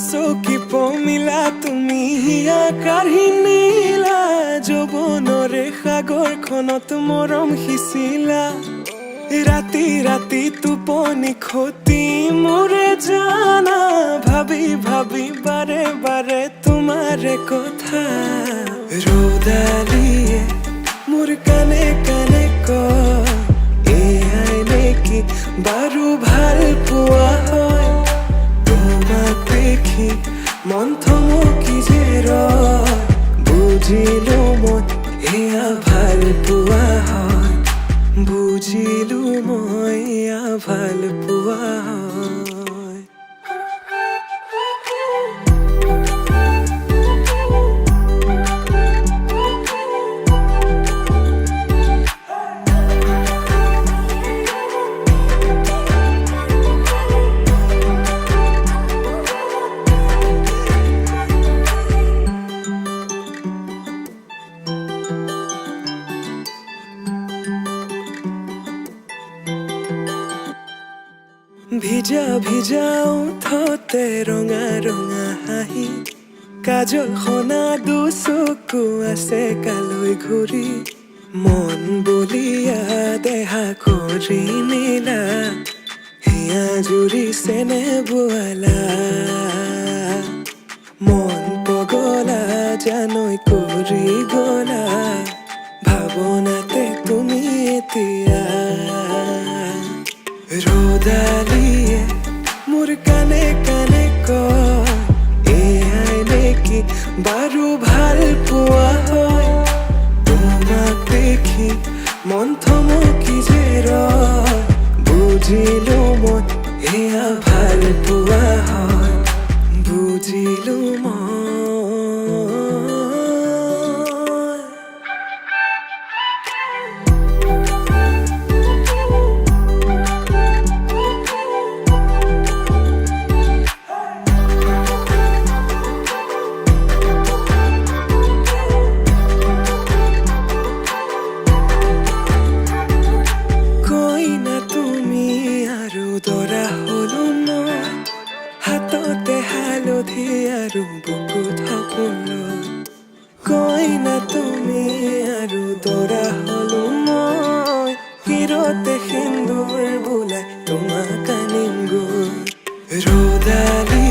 চকী পমিলা তুমি আকাশী নীলা যৌৱনৰে সাগৰখনত মৰম সিঁচিলা ৰাতি ৰাতি টোপনি খতি মোৰে জানা ভাবি ভাবি বাৰে বাৰে তোমাৰে কথা ৰৌদালিয়ে মোৰ কানে কানে কয় এয়াই নেকি বাৰু ভাল পোৱা হয় তোমাক দেখি মন থমকি যে ৰয় বুজিলো মই এয়া ভাল পোৱা হয় বুজিলো মই এয়া ভাল পোৱা হয় ভিজা ভিজা উঠতে ৰঙা ৰঙা হাঁহি কাজল সনা দুচকু আছে কালৈ ঘূৰি মন বলিয়া দেহা কৰি নিলা হিয়া জুৰিছেনে বোৱালা মন পগলা জানৈ কৰি গলা ভাৱনাতে তুমি এতিয়া ৰৌদালিয়ে মোৰ কানে কানে কয় এয়াই নেকি বাৰু ভাল পোৱা হয় তোমাক দেখি মন থমকি যে ৰয় বুজিলো মই এয়া ভাল পোৱা হয় বুজিলো মই দৰা হলো মই হাততে হালধি আৰু বুকুত সপোন কইনা তুমি আৰু দৰা হলো মই শিৰতে সিন্দুৰ বোলাই তোমাক আনিম গৈ ৰৌদালি